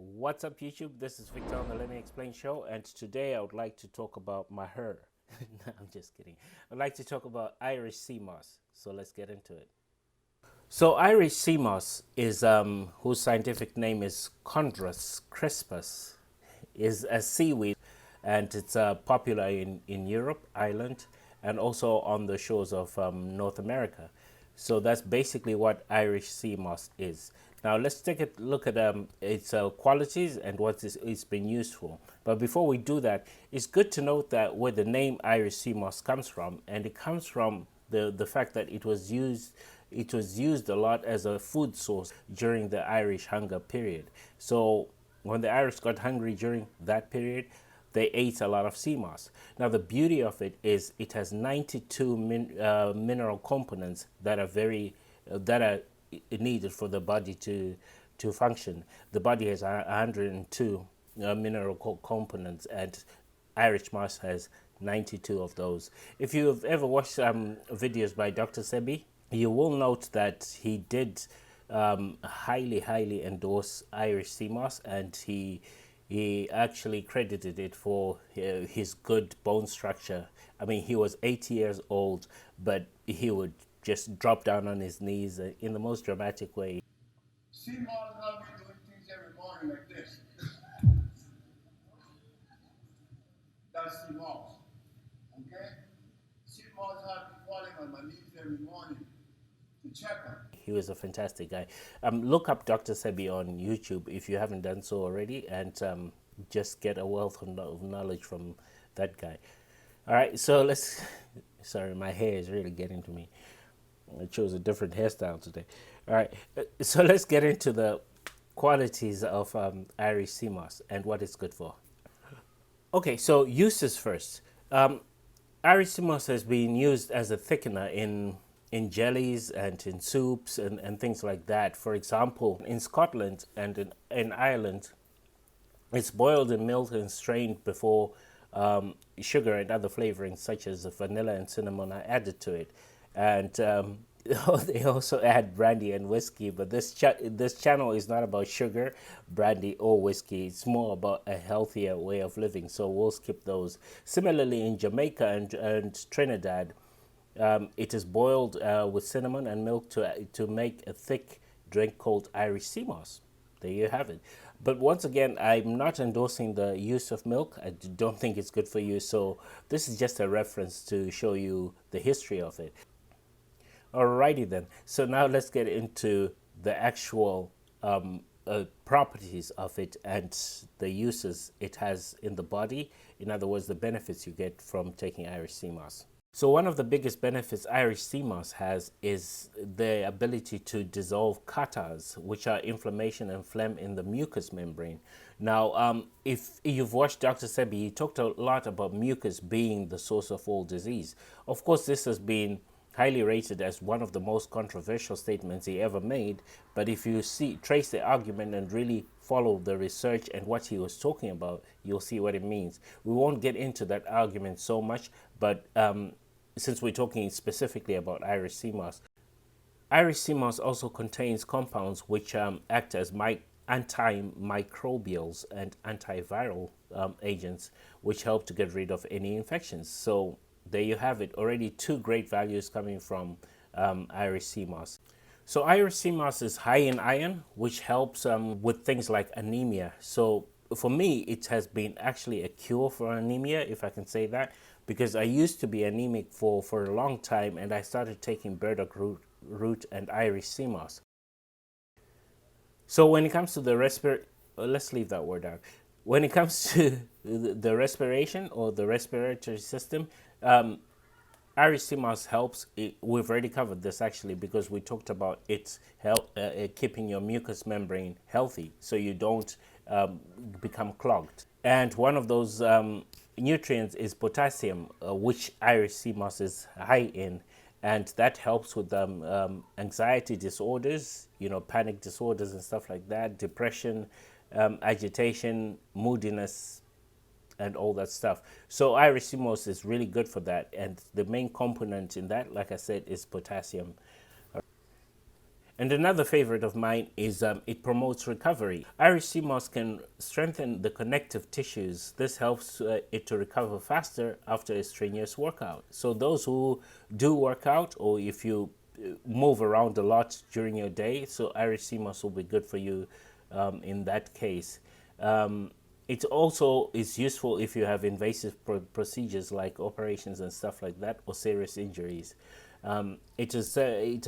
What's up, YouTube? This is Victor on the Let Me Explain show, and today I would like to talk about my hair. No, I'm just kidding. I'd like to talk about Irish sea moss. So let's get into it. So Irish sea moss is whose scientific name is Chondrus crispus, is a seaweed, and it's popular in Europe, Ireland, and also on the shores of North America. So that's basically what Irish sea moss is. Now let's take a look at its qualities and what it's been used for. But before we do that, it's good to note that where the name Irish sea moss comes from, and it comes from the fact that it was used a lot as a food source during the Irish hunger period. So when the Irish got hungry during that period, they ate a lot of sea moss. Now the beauty of it is it has 92 mineral components that are needed for the body to function. The body has 102 mineral components, and Irish moss has 92 of those. If you've ever watched videos by Dr. Sebi, you will note that he did highly endorse Irish sea moss, and he actually credited it for his good bone structure. I mean, he was 80 years old, but he would just drop down on his knees in the most dramatic way. Sea moss have me doing things every morning like this. That's sea moss. Okay? Sea moss have me falling on my knees every morning to check them. He was a fantastic guy. Look up Dr. Sebi on YouTube if you haven't done so already, and just get a wealth of knowledge from that guy. All right, so let's. Sorry, my hair is really getting to me. I chose a different hairstyle today. All right, so let's get into the qualities of Irish sea moss and what it's good for. Okay, so uses first. Irish sea moss has been used as a thickener in jellies and in soups and things like that. For example, in Scotland and in Ireland, it's boiled in milk and strained before sugar and other flavorings such as vanilla and cinnamon are added to it. And they also add brandy and whiskey, but this channel is not about sugar, brandy, or whiskey. It's more about a healthier way of living, so we'll skip those. Similarly, in Jamaica and Trinidad, it is boiled with cinnamon and milk to make a thick drink called Irish sea moss. There you have it. But once again, I'm not endorsing the use of milk. I don't think it's good for you. So this is just a reference to show you the history of it. Alrighty then. So now let's get into the actual properties of it and the uses it has in the body. In other words, the benefits you get from taking Irish sea moss. So one of the biggest benefits Irish sea moss has is the ability to dissolve catarrhs, which are inflammation and phlegm in the mucous membrane. Now, if you've watched Dr. Sebi, he talked a lot about mucus being the source of all disease. Of course, this has been highly rated as one of the most controversial statements he ever made. But if you trace the argument and really follow the research and what he was talking about, you'll see what it means. We won't get into that argument so much, but since we're talking specifically about Irish sea moss, Irish sea moss also contains compounds which act as antimicrobials and antiviral agents, which help to get rid of any infections. So there you have it, already two great values coming from Irish sea moss. So Irish sea moss is high in iron, which helps with things like anemia. So for me, it has been actually a cure for anemia, if I can say that, because I used to be anemic for a long time, and I started taking burdock root and Irish sea moss. So when it comes to the let's leave that word out. When it comes to the respiration or the respiratory system, Irish sea moss helps. We've already covered this actually, because we talked about its help keeping your mucous membrane healthy so you don't become clogged. And one of those nutrients is potassium, which Irish sea moss is high in, and that helps with anxiety disorders, panic disorders and stuff like that, depression, agitation, moodiness, and all that stuff. So Irish sea moss is really good for that, and the main component in that, like I said, is potassium. And another favorite of mine is it promotes recovery. Irish sea moss can strengthen the connective tissues. This helps it to recover faster after a strenuous workout. So those who do work out, or if you move around a lot during your day, so Irish sea moss will be good for you in that case. It also is useful if you have invasive procedures like operations and stuff like that, or serious injuries. It has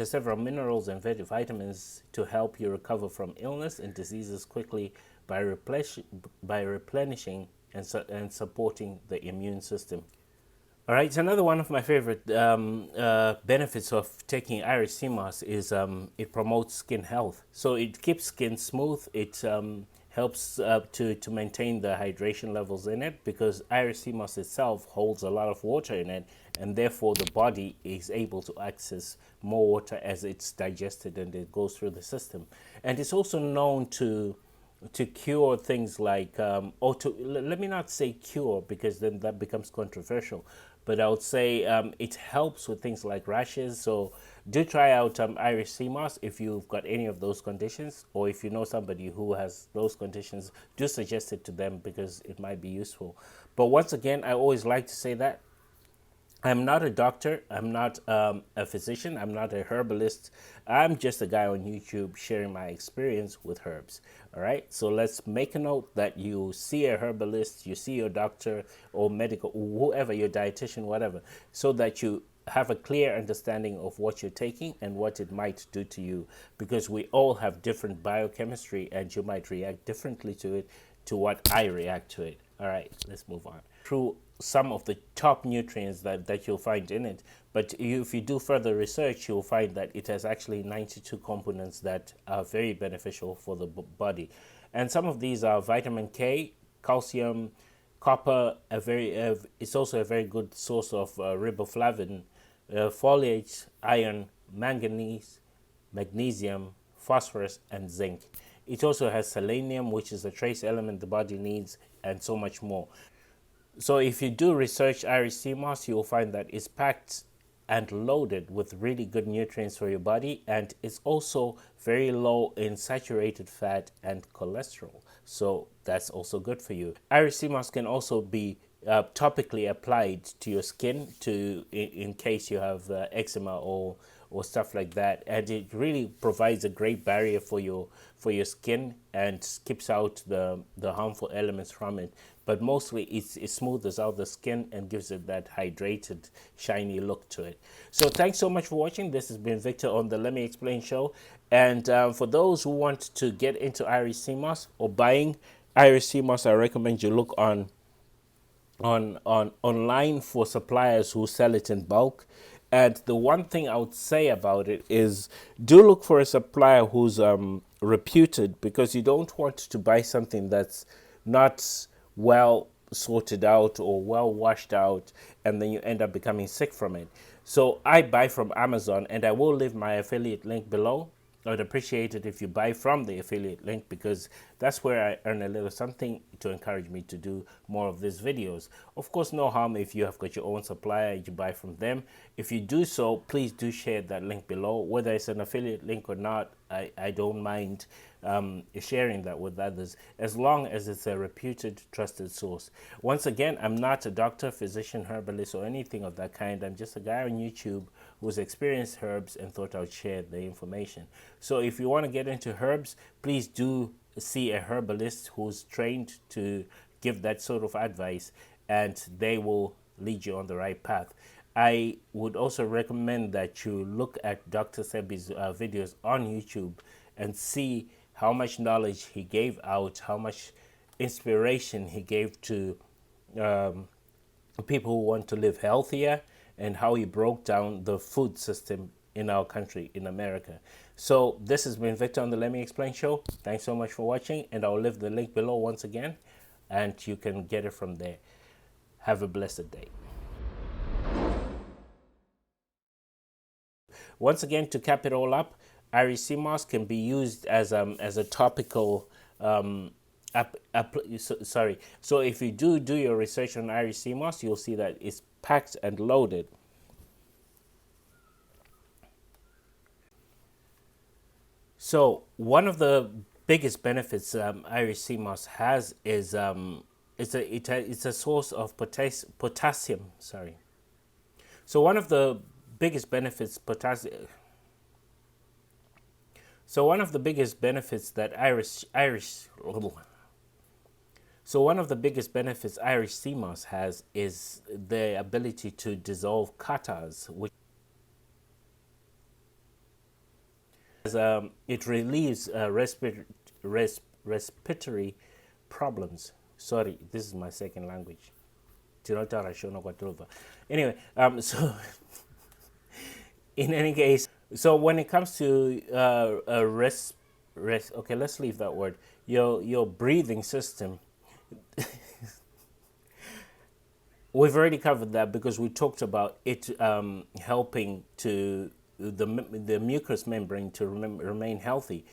several minerals and vitamins to help you recover from illness and diseases quickly by replenishing and supporting the immune system. All right, so another one of my favorite benefits of taking Irish sea moss is it promotes skin health. So it keeps skin smooth. It helps to maintain the hydration levels in it, because Irish sea moss itself holds a lot of water in it, and therefore the body is able to access more water as it's digested and it goes through the system. And it's also known to cure things like or to, let me not say cure, because then that becomes controversial, but I would say it helps with things like rashes. So do try out Irish sea moss if you've got any of those conditions, or if you know somebody who has those conditions, do suggest it to them, because it might be useful. But once again, I always like to say that I'm not a doctor. I'm not a physician. I'm not a herbalist. I'm just a guy on YouTube sharing my experience with herbs. All right. So let's make a note that you see a herbalist, you see your doctor or medical, whoever, your dietitian, whatever, so that you have a clear understanding of what you're taking and what it might do to you, because we all have different biochemistry and you might react differently to it, to what I react to it. All right, let's move on. Through some of the top nutrients that you'll find in it, but if you do further research, you'll find that it has actually 92 components that are very beneficial for the body. And some of these are vitamin K, calcium, copper. It's also a very good source of riboflavin, foliage, iron, manganese, magnesium, phosphorus, and zinc. It also has selenium, which is a trace element the body needs, and so much more. So if you do research Irish sea moss, you will find that it's packed and loaded with really good nutrients for your body, and it's also very low in saturated fat and cholesterol. So that's also good for you. Irish sea moss can also be topically applied to your skin in case you have eczema or stuff like that, and it really provides a great barrier for your skin and keeps out the harmful elements from it. But mostly it smooths out the skin and gives it that hydrated, shiny look to it. So thanks so much for watching. This has been Victor on the Let Me Explain show. And for those who want to get into Irish sea moss or buying Irish sea moss, I recommend you look online for suppliers who sell it in bulk. And the one thing I would say about it is, do look for a supplier who's reputed, because you don't want to buy something that's not well sorted out or well washed out, and then you end up becoming sick from it. So I buy from Amazon, and I will leave my affiliate link below. I'd appreciate it if you buy from the affiliate link, because that's where I earn a little something to encourage me to do more of these videos. Of course, no harm if you have got your own supplier, you buy from them. If you do so, please do share that link below. Whether it's an affiliate link or not, I don't mind sharing that with others, as long as it's a reputed, trusted source. Once again, I'm not a doctor, physician, herbalist, or anything of that kind. I'm just a guy on YouTube who's experienced herbs and thought I'd share the information. So if you want to get into herbs, please do see a herbalist who's trained to give that sort of advice, and they will lead you on the right path. I would also recommend that you look at Dr. Sebi's videos on YouTube and see how much knowledge he gave out, how much inspiration he gave to people who want to live healthier, and how he broke down the food system in our country, in America. So this has been Victor on the Let Me Explain show. Thanks so much for watching, and I'll leave the link below once again, and you can get it from there. Have a blessed day. Once again, to cap it all up, Irish sea moss can be used as a topical sorry. So if you do your research on Irish sea moss, you'll see that it's packed and loaded So one of the biggest benefits Irish sea moss has is it's a source of potassium. Sorry. So one of the biggest benefits potassium. So one of the biggest benefits that Irish so one of the biggest benefits Irish sea moss has is the ability to dissolve catarrhs, which is, it relieves respiratory problems. Sorry, this is my second language. Anyway, so in any case, so when it comes to okay, let's leave that word. Your breathing system, we've already covered that because we talked about it helping to the mucous membrane to remain healthy.